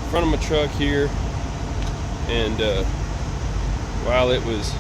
front of my truck here, and while it was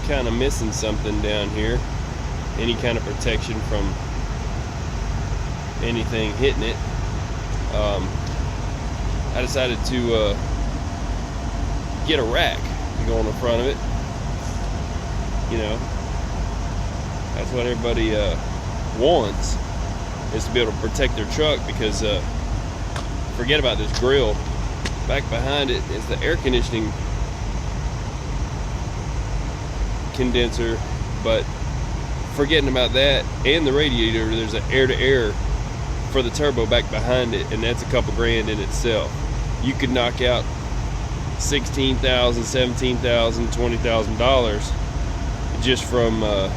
kind of missing something down here, any kind of protection from anything hitting it, I decided to get a rack to go on the front of it. You know, that's what everybody wants, is to be able to protect their truck, because forget about this grill. Back behind it is the air conditioning condenser, but forgetting about that and the radiator, there's an air-to-air for the turbo back behind it, and that's a couple grand in itself. You could knock out $16,000, $17,000, $20,000 just from a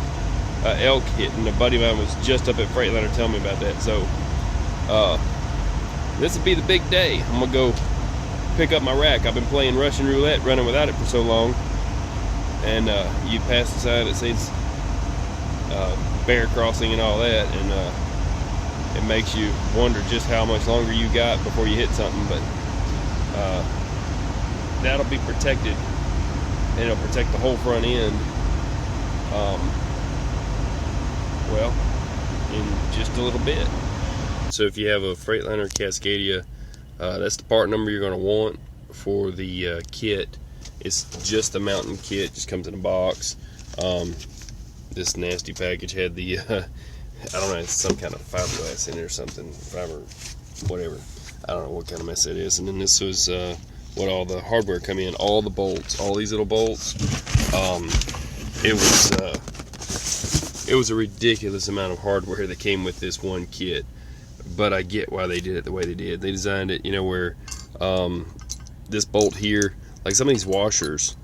elk hit. And a buddy of mine was just up at Freightliner telling me about that. So this would be the big day. I'm gonna go pick up my rack. I've been playing Russian roulette, running without it for so long, and you pass the sign that says bear crossing and all that, and it makes you wonder just how much longer you got before you hit something. But that'll be protected, and it'll protect the whole front end, well, in just a little bit. So if you have a Freightliner Cascadia, that's the part number you're going to want for the kit. It's just the mountain kit, just comes in a box. This nasty package had the I don't know, it's some kind of fiberglass in there or something, fiber, whatever. I don't know what kind of mess it is. And then this was what all the hardware come in, all the bolts, all these little bolts. It was a ridiculous amount of hardware that came with this one kit, but I get why they did it the way they did. They designed it, you know, where this bolt here, like some of these washers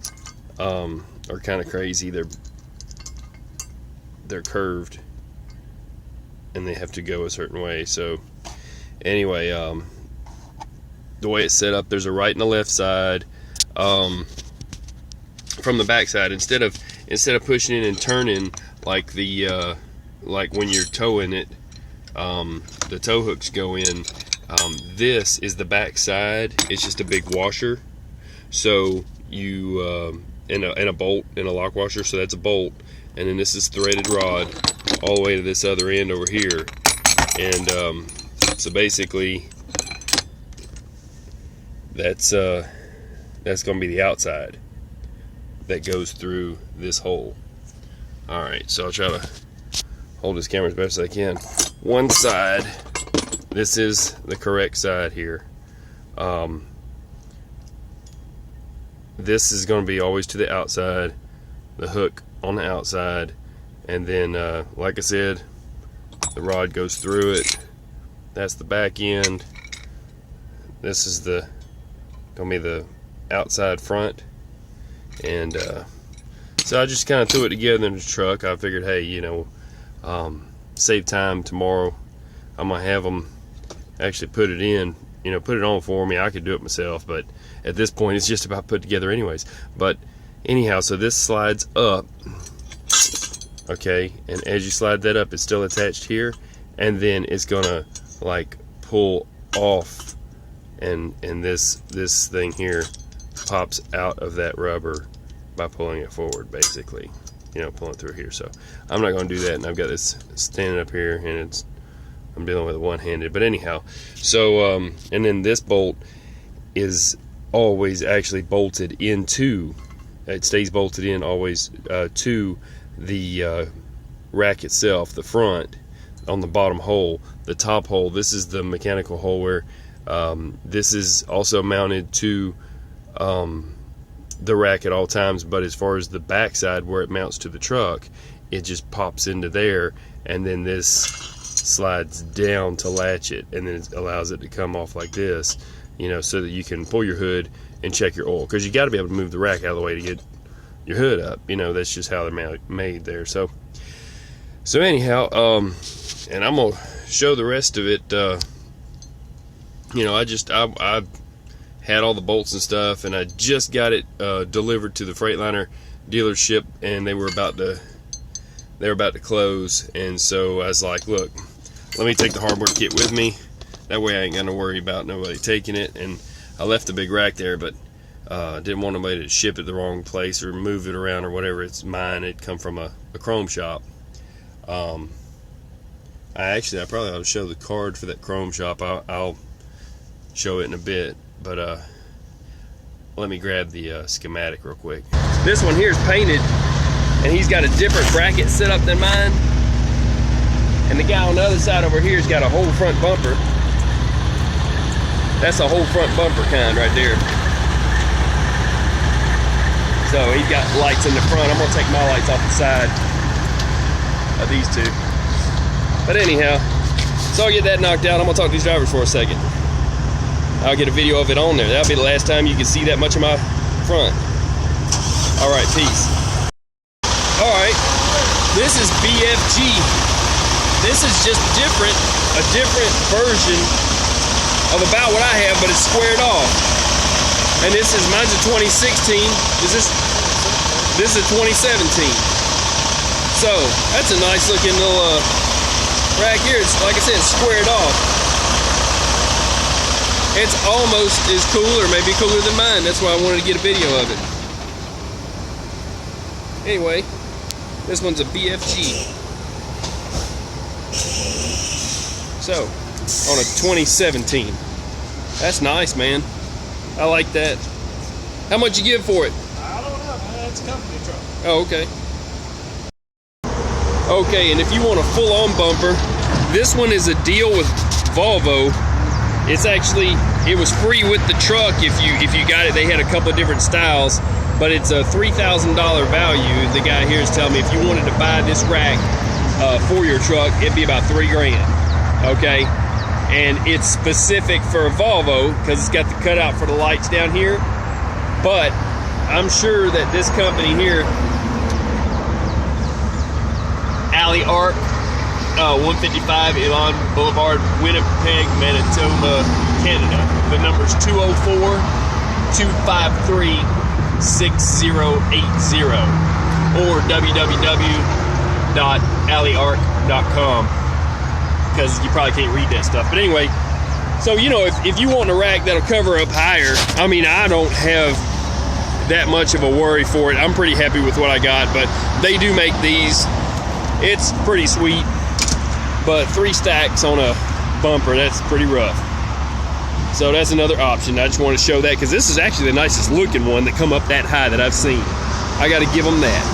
are kind of crazy. They're curved, and they have to go a certain way. So anyway, the way it's set up, there's a right and a left side. From the back side, instead of pushing in and turning like the like when you're towing it, the tow hooks go in. This is the back side. It's just a big washer. So you and a bolt and a lock washer. So that's a bolt, and then this is threaded rod all the way to this other end over here. And so basically, that's going to be the outside that goes through this hole. All right, so I'll try to hold this camera as best as I can. One side, this is the correct side here. This is going to be always to the outside, the hook on the outside, and then like I said, the rod goes through it. That's the back end. This is going to be the outside front. And so I just kind of threw it together in the truck. I figured, hey, you know, save time tomorrow. I'm gonna have them actually put it in, you know, put it on for me. I could do it myself, but at this point it's just about put together anyways. But anyhow, so this slides up, okay, and as you slide that up, it's still attached here, and then it's gonna like pull off, and this thing here pops out of that rubber by pulling it forward, basically, you know, pulling through here. So I'm not going to do that, and I've got this standing up here, and I'm dealing with it one-handed. But anyhow, so and then this bolt is always actually bolted into, it stays bolted in always to the rack itself, the front, on the bottom hole. The top hole, this is the mechanical hole where this is also mounted to the rack at all times, but as far as the back side where it mounts to the truck, it just pops into there, and then this slides down to latch it, and then it allows it to come off like this, you know, so that you can pull your hood and check your oil, because you got to be able to move the rack out of the way to get your hood up, you know. That's just how they're made there. So anyhow, and I'm gonna show the rest of it. You know, I had all the bolts and stuff, and I just got it delivered to the Freightliner dealership, and they were about to close. And so I was like, look, let me take the hardware kit with me. That way I ain't gonna worry about nobody taking it. And I left a big rack there, but didn't want nobody to ship it the wrong place or move it around or whatever. It's mine. It come from a chrome shop. I probably ought to show the card for that chrome shop. I'll show it in a bit, but let me grab the schematic real quick. This one here is painted, and he's got a different bracket set up than mine. And the guy on the other side over here has got a whole front bumper. That's a whole front bumper kind right there. So he's got lights in the front. I'm gonna take my lights off the side of these two. But anyhow, so I'll get that knocked out. I'm gonna talk to these drivers for a second. I'll get a video of it on there. That'll be the last time you can see that much of my front. All right, peace. All right, this is BFG. This is just a different version of about what I have, but it's squared off. And mine's a 2016. This is a 2017. So that's a nice looking little rack here. It's, like I said, it's squared off. It's almost as cool, or maybe cooler than mine. That's why I wanted to get a video of it. Anyway, this one's a BFG. So, on a 2017. That's nice, man. I like that. How much you give for it? I don't know, man. It's a company truck. Oh, okay. Okay, and if you want a full-on bumper, this one is a deal with Volvo. It was free with the truck if you got it. They had a couple of different styles, but it's a $3,000 value. The guy here is telling me if you wanted to buy this rack for your truck, it'd be about $3 grand. Okay, and it's specific for a Volvo because it's got the cutout for the lights down here. But I'm sure that this company here, Alley Arc, 155 Elon Boulevard, Winnipeg, Manitoba, Canada. The number's 204-253-6080 or www.alleyarc.com, because you probably can't read that stuff. But anyway, so you know, if you want a rack that'll cover up higher, I mean, I don't have that much of a worry for it. I'm pretty happy with what I got, but they do make these. It's pretty sweet, but 3 stacks on a bumper, that's pretty rough. So that's another option. I just want to show that because this is actually the nicest looking one that come up that high that I've seen. I got to give them that.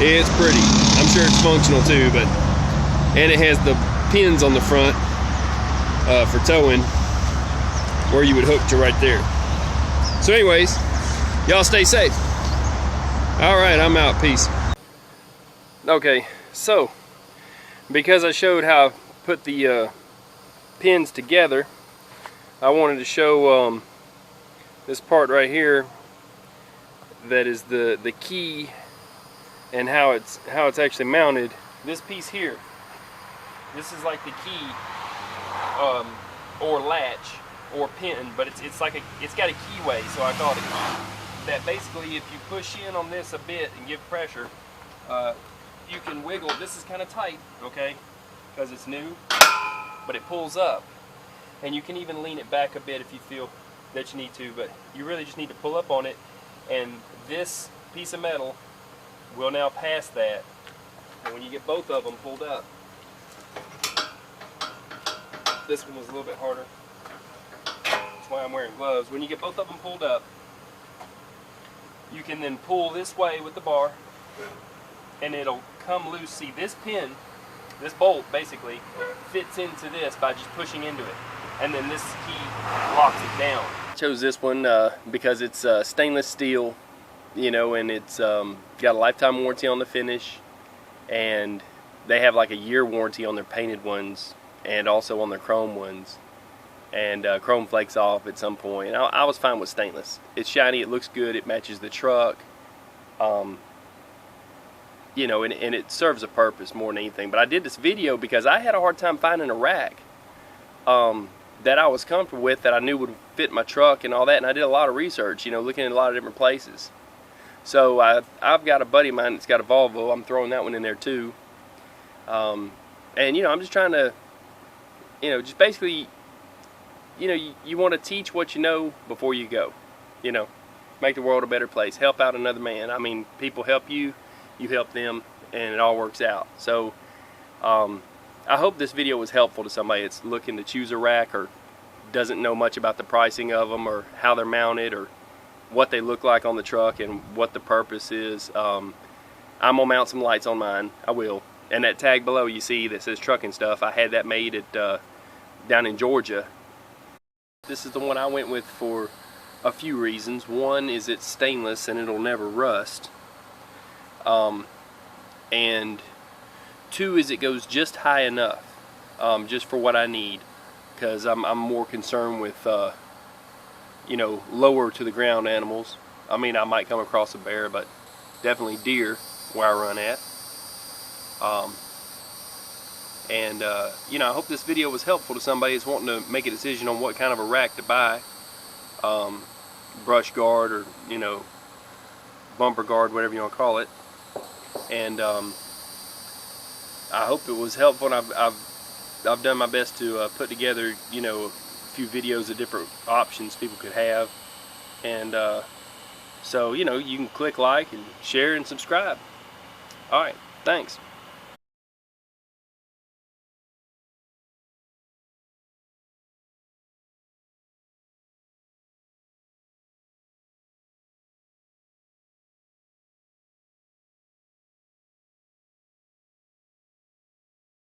It's pretty. I'm sure it's functional too, and it has the pins on the front for towing, where you would hook to right there. So anyways, y'all stay safe. All right, I'm out. Peace. Okay, so because I showed how I put the pins together, I wanted to show this part right here that is the key and how it's actually mounted. This piece here, this is like the key or latch or pin, but it's got a keyway, so I call it a key. That basically, if you push in on this a bit and give pressure, you can wiggle. This is kind of tight, okay, because it's new, but it pulls up, and you can even lean it back a bit if you feel that you need to, but you really just need to pull up on it, and this piece of metal will now pass that. And when you get both of them pulled up, this one was a little bit harder, that's why I'm wearing gloves. When you get both of them pulled up, you can then pull this way with the bar, and it'll come loose. See, this pin, this bolt basically fits into this by just pushing into it, and then this key locks it down. I chose this one because it's stainless steel, you know, and it's got a lifetime warranty on the finish, and they have like a year warranty on their painted ones and also on their chrome ones, and chrome flakes off at some point. I was fine with stainless. It's shiny, it looks good, it matches the truck, you know, and it serves a purpose more than anything. But I did this video because I had a hard time finding a rack that I was comfortable with, that I knew would fit my truck and all that, and I did a lot of research, you know, looking at a lot of different places. So I've got a buddy of mine that's got a Volvo. I'm throwing that one in there too, and you know, I'm just trying to, you know, just basically you know, you want to teach what you know before you go. You know, make the world a better place. Help out another man. I mean, people help you, you help them, and it all works out. So I hope this video was helpful to somebody that's looking to choose a rack or doesn't know much about the pricing of them or how they're mounted or what they look like on the truck and what the purpose is. I'm gonna mount some lights on mine. I will. And that tag below you see that says trucking stuff, I had that made at down in Georgia. This is the one I went with for a few reasons. One is it's stainless and it'll never rust. And two is it goes just high enough, just for what I need, because I'm more concerned with you know, lower to the ground animals. I mean, I might come across a bear, but definitely deer where I run at. You know, I hope this video was helpful to somebody that's wanting to make a decision on what kind of a rack to buy. Brush guard, or, you know, bumper guard, whatever you want to call it. And I hope it was helpful, and I've done my best to put together, you know, a few videos of different options people could have. And so, you know, you can click like and share and subscribe. Alright, thanks.